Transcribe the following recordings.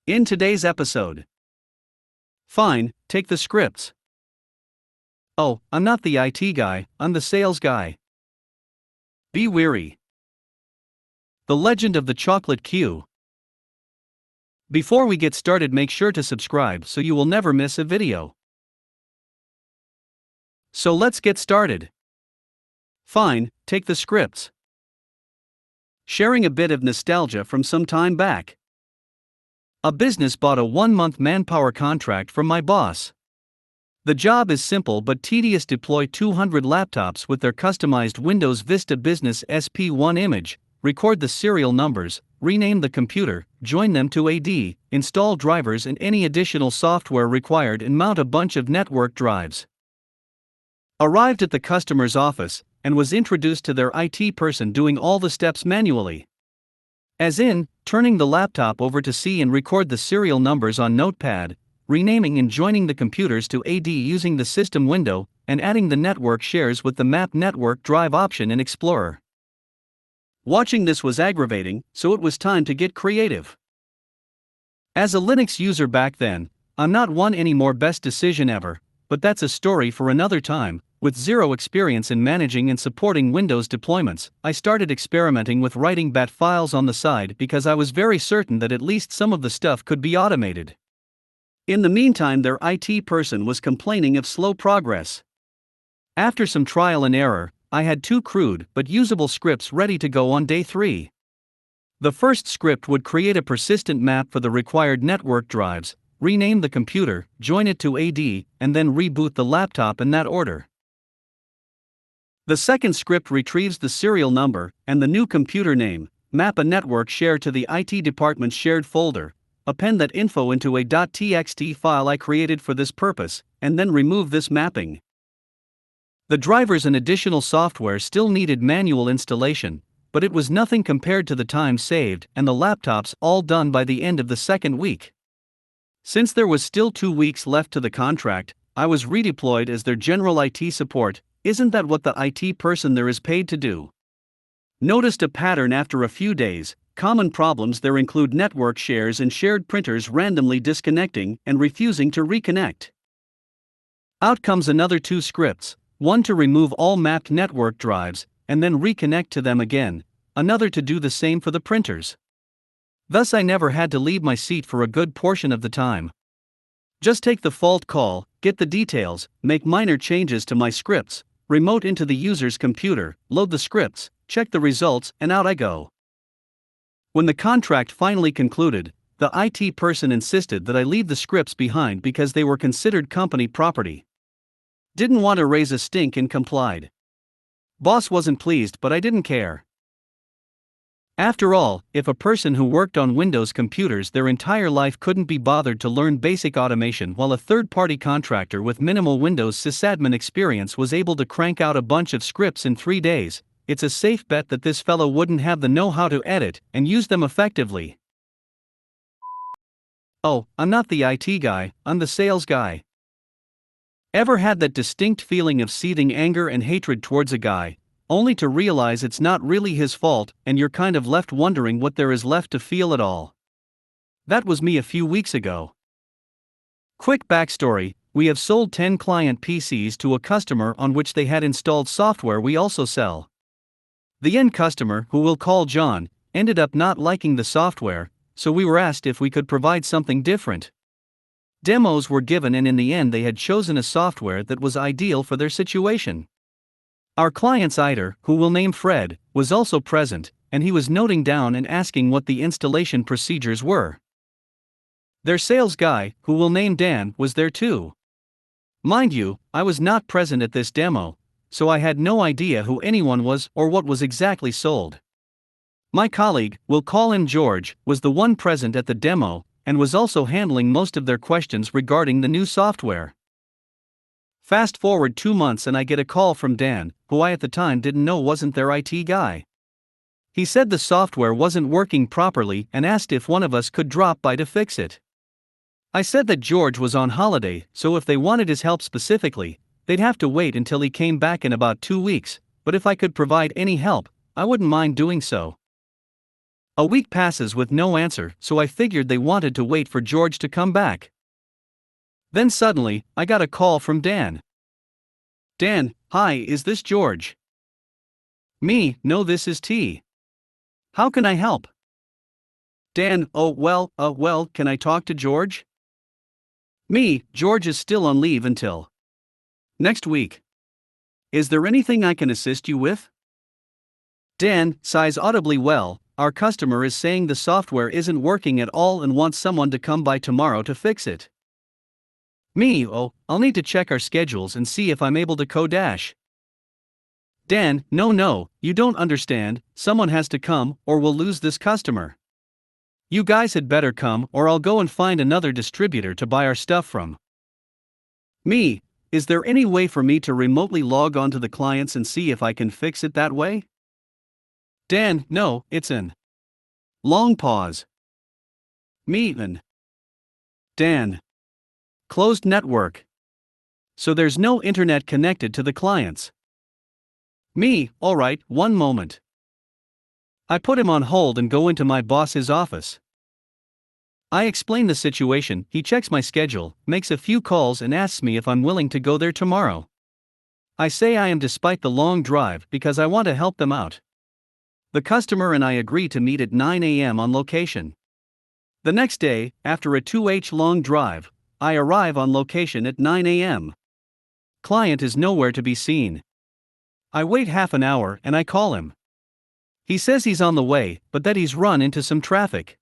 In today's episode. Fine, take the scripts. Oh, I'm not the IT guy, I'm the sales guy. Be weary. The Legend of the Chocolate Queue. Before we get started, make sure to subscribe so you will never miss a video. So let's get started. Fine, take the scripts. Sharing a bit of nostalgia from some time back. A business bought a 1-month manpower contract from my boss. The job is simple but tedious. Deploy 200 laptops with their customized Windows Vista Business SP1 image, record the serial numbers, rename the computer, join them to AD, install drivers and any additional software required, and mount a bunch of network drives. Arrived at the customer's office and was introduced to their IT person doing all the steps manually. As in, turning the laptop over to see and record the serial numbers on Notepad, renaming and joining the computers to AD using the system window, and adding the network shares with the Map Network Drive option in Explorer. Watching this was aggravating, so it was time to get creative. As a Linux user back then, I'm not one anymore. Best decision ever, but that's a story for another time. With zero experience in managing and supporting Windows deployments, I started experimenting with writing bat files on the side because I was very certain that at least some of the stuff could be automated. In the meantime, their IT person was complaining of slow progress. After some trial and error, I had 2 crude but usable scripts ready to go on day 3. The first script would create a persistent map for the required network drives, rename the computer, join it to AD, and then reboot the laptop in that order. The second script retrieves the serial number and the new computer name, map a network share to the IT department's shared folder, append that info into a .txt file I created for this purpose, and then remove this mapping. The drivers and additional software still needed manual installation, but it was nothing compared to the time saved and the laptops all done by the end of the second week. Since there was still 2 weeks left to the contract, I was redeployed as their general IT support. Isn't that what the IT person there is paid to do? Noticed a pattern after a few days. Common problems there include network shares and shared printers randomly disconnecting and refusing to reconnect. Out comes another 2 scripts, one to remove all mapped network drives and then reconnect to them again, another to do the same for the printers. Thus I never had to leave my seat for a good portion of the time. Just take the fault call, get the details, make minor changes to my scripts, remote into the user's computer, load the scripts, check the results, and out I go. When the contract finally concluded, the IT person insisted that I leave the scripts behind because they were considered company property. Didn't want to raise a stink and complied. Boss wasn't pleased, but I didn't care. After all, if a person who worked on Windows computers their entire life couldn't be bothered to learn basic automation, while a third-party contractor with minimal Windows sysadmin experience was able to crank out a bunch of scripts in 3 days, it's a safe bet that this fellow wouldn't have the know-how to edit and use them effectively. Oh, I'm not the IT guy, I'm the sales guy. Ever had that distinct feeling of seething anger and hatred towards a guy, only to realize it's not really his fault, and you're kind of left wondering what there is left to feel at all? That was me a few weeks ago. Quick backstory: we have sold 10 client PCs to a customer on which they had installed software we also sell. The end customer, who we'll call John, ended up not liking the software, so we were asked if we could provide something different. Demos were given, and in the end they had chosen a software that was ideal for their situation. Our client's ITer, who we'll name Fred, was also present, and he was noting down and asking what the installation procedures were. Their sales guy, who we'll name Dan, was there too. Mind you, I was not present at this demo, so I had no idea who anyone was or what was exactly sold. My colleague, we'll call him George, was the one present at the demo, and was also handling most of their questions regarding the new software. Fast forward 2 months and I get a call from Dan, who I at the time didn't know wasn't their IT guy. He said the software wasn't working properly and asked if one of us could drop by to fix it. I said that George was on holiday, so if they wanted his help specifically, they'd have to wait until he came back in about 2 weeks, but if I could provide any help, I wouldn't mind doing so. A week passes with no answer, so I figured they wanted to wait for George to come back. Then suddenly, I got a call from Dan. Dan, hi, is this George? Me, no, this is T. How can I help? Dan, well, can I talk to George? Me, George is still on leave until next week. Is there anything I can assist you with? Dan sighs audibly. Well, our customer is saying the software isn't working at all and wants someone to come by tomorrow to fix it. Me, I'll need to check our schedules and see if I'm able to co-dash. Dan, no, you don't understand, someone has to come or we'll lose this customer. You guys had better come or I'll go and find another distributor to buy our stuff from. Me, is there any way for me to remotely log on to the clients and see if I can fix it that way? Dan, no, it's an long pause. Me, Dan. Closed network. So there's no internet connected to the clients. Me, alright, one moment. I put him on hold and go into my boss's office. I explain the situation, he checks my schedule, makes a few calls and asks me if I'm willing to go there tomorrow. I say I am despite the long drive because I want to help them out. The customer and I agree to meet at 9 a.m. on location. The next day, after a 2h long drive, I arrive on location at 9 a.m. Client is nowhere to be seen. I wait half an hour and I call him. He says he's on the way, but that he's run into some traffic.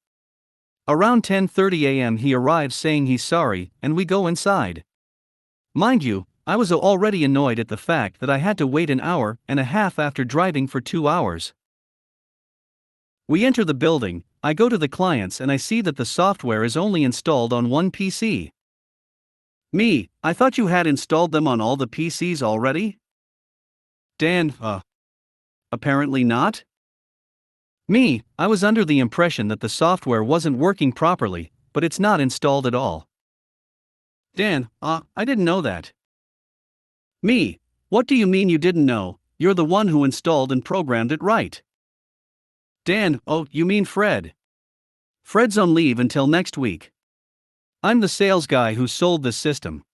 Around 10:30 a.m. he arrives saying he's sorry, and we go inside. Mind you, I was already annoyed at the fact that I had to wait an hour and a half after driving for 2 hours. We enter the building, I go to the clients and I see that the software is only installed on one PC. Me, I thought you had installed them on all the PCs already? Dan, apparently not. Me, I was under the impression that the software wasn't working properly, but it's not installed at all. Dan, I didn't know that. Me, what do you mean you didn't know? You're the one who installed and programmed it right. Dan, you mean Fred. Fred's on leave until next week. I'm the sales guy who sold this system.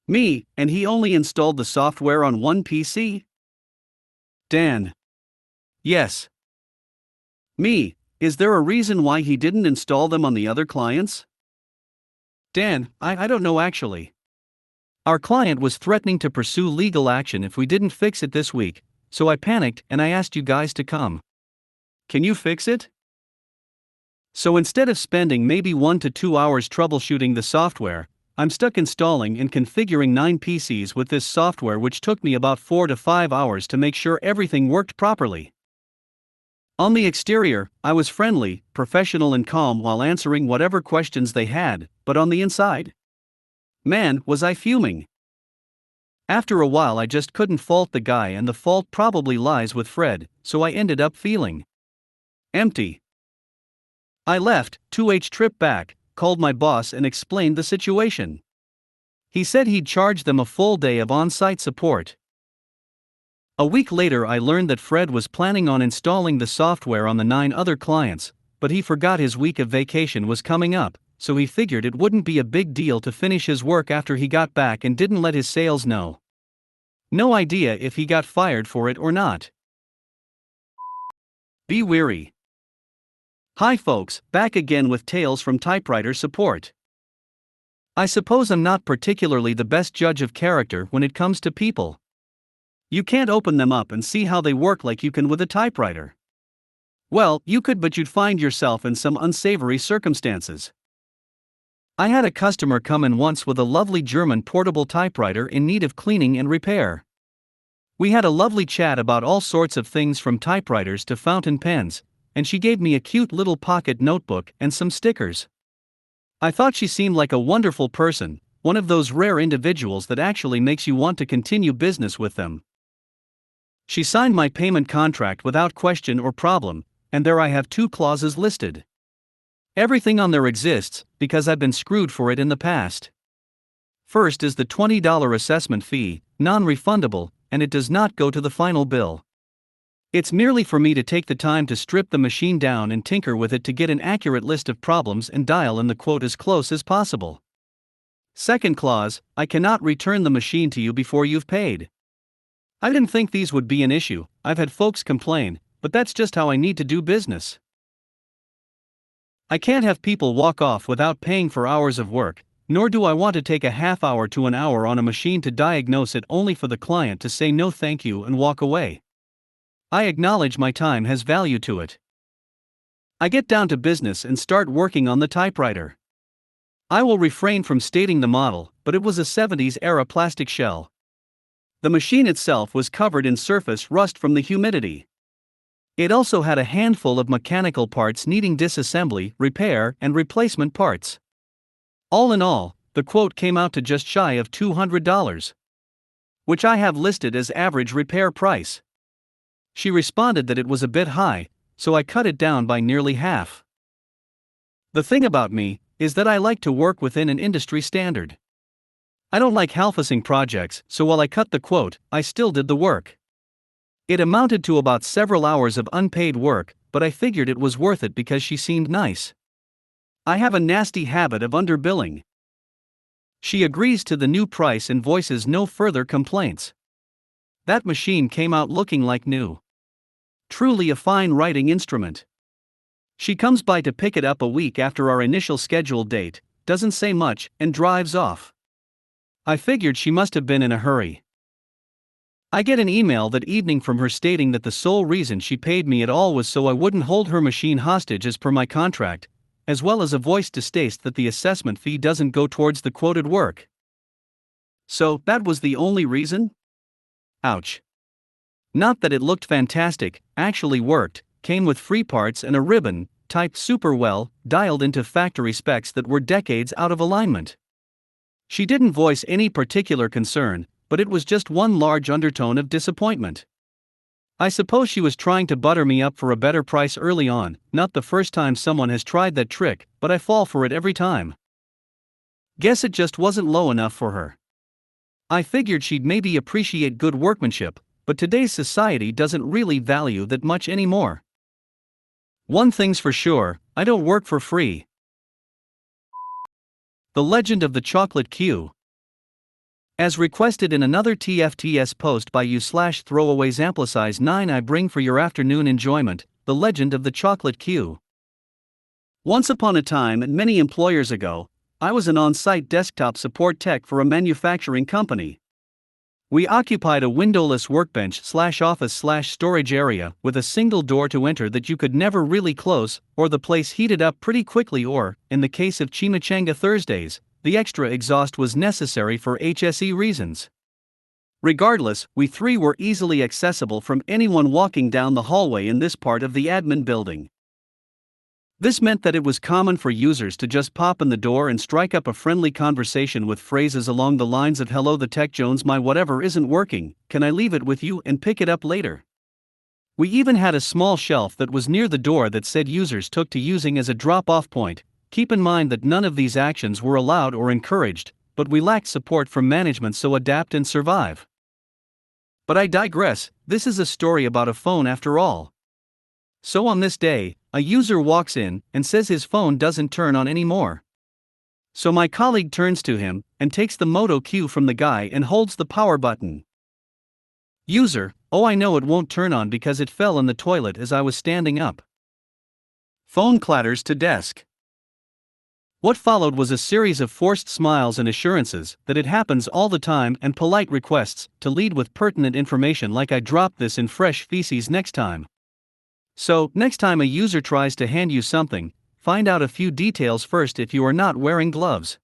Me, and he only installed the software on one PC? Dan. Yes. Me, is there a reason why he didn't install them on the other clients? Dan, I don't know actually. Our client was threatening to pursue legal action if we didn't fix it this week, so I panicked and I asked you guys to come. Can you fix it? So instead of spending maybe 1 to 2 hours troubleshooting the software, I'm stuck installing and configuring 9 PCs with this software, which took me about 4 to 5 hours to make sure everything worked properly. On the exterior, I was friendly, professional and calm while answering whatever questions they had, but on the inside? Man, was I fuming. After a while I just couldn't fault the guy and the fault probably lies with Fred, so I ended up feeling empty. I left, 2h trip back, called my boss and explained the situation. He said he'd charge them a full day of on-site support. A week later I learned that Fred was planning on installing the software on the 9 other clients, but he forgot his week of vacation was coming up, so he figured it wouldn't be a big deal to finish his work after he got back and didn't let his sales know. No idea if he got fired for it or not. Be wary. Hi folks, back again with Tales from Typewriter Support. I suppose I'm not particularly the best judge of character when it comes to people. You can't open them up and see how they work like you can with a typewriter. Well, you could, but you'd find yourself in some unsavory circumstances. I had a customer come in once with a lovely German portable typewriter in need of cleaning and repair. We had a lovely chat about all sorts of things from typewriters to fountain pens, and she gave me a cute little pocket notebook and some stickers. I thought she seemed like a wonderful person, one of those rare individuals that actually makes you want to continue business with them. She signed my payment contract without question or problem, and there I have 2 clauses listed. Everything on there exists, because I've been screwed for it in the past. First is the $20 assessment fee, non-refundable, and it does not go to the final bill. It's merely for me to take the time to strip the machine down and tinker with it to get an accurate list of problems and dial in the quote as close as possible. Second clause, I cannot return the machine to you before you've paid. I didn't think these would be an issue. I've had folks complain, but that's just how I need to do business. I can't have people walk off without paying for hours of work, nor do I want to take a half hour to an hour on a machine to diagnose it only for the client to say no thank you and walk away. I acknowledge my time has value to it. I get down to business and start working on the typewriter. I will refrain from stating the model, but it was a 70s era plastic shell. The machine itself was covered in surface rust from the humidity. It also had a handful of mechanical parts needing disassembly, repair, and replacement parts. All in all, the quote came out to just shy of $200, which I have listed as average repair price. She responded that it was a bit high, so I cut it down by nearly half. The thing about me is that I like to work within an industry standard. I don't like half-assing projects, so while I cut the quote, I still did the work. It amounted to about several hours of unpaid work, but I figured it was worth it because she seemed nice. I have a nasty habit of underbilling. She agrees to the new price and voices no further complaints. That machine came out looking like new. Truly a fine writing instrument. She comes by to pick it up a week after our initial scheduled date, doesn't say much, and drives off. I figured she must have been in a hurry. I get an email that evening from her stating that the sole reason she paid me at all was so I wouldn't hold her machine hostage as per my contract, as well as a voiced distaste that the assessment fee doesn't go towards the quoted work. So, that was the only reason? Ouch. Not that it looked fantastic, actually worked, came with free parts and a ribbon, typed super well, dialed into factory specs that were decades out of alignment. She didn't voice any particular concern, but it was just one large undertone of disappointment. I suppose she was trying to butter me up for a better price early on, not the first time someone has tried that trick, but I fall for it every time. Guess it just wasn't low enough for her. I figured she'd maybe appreciate good workmanship, but today's society doesn't really value that much anymore. One thing's for sure, I don't work for free. The Legend of the Chocolate Queue. As requested in another TFTS post by u/throwaways amplicize 9, I bring for your afternoon enjoyment, The Legend of the Chocolate Queue. Once upon a time and many employers ago, I was an on-site desktop support tech for a manufacturing company. We occupied a windowless workbench/office/storage area with a single door to enter that you could never really close, or the place heated up pretty quickly, or, in the case of Chimichanga Thursdays, the extra exhaust was necessary for HSE reasons. Regardless, we three were easily accessible from anyone walking down the hallway in this part of the admin building. This meant that it was common for users to just pop in the door and strike up a friendly conversation with phrases along the lines of "Hello the Tech Jones, my whatever isn't working, can I leave it with you and pick it up later?" We even had a small shelf that was near the door that said users took to using as a drop-off point. Keep in mind that none of these actions were allowed or encouraged, but we lacked support from management, so adapt and survive. But I digress, this is a story about a phone after all. So on this day, a user walks in and says his phone doesn't turn on anymore. So my colleague turns to him and takes the Moto Q from the guy and holds the power button. User: "Oh, I know it won't turn on because it fell in the toilet as I was standing up." Phone clatters to desk. What followed was a series of forced smiles and assurances that it happens all the time and polite requests to lead with pertinent information like "I dropped this in fresh feces next time." So, next time a user tries to hand you something, find out a few details first if you are not wearing gloves.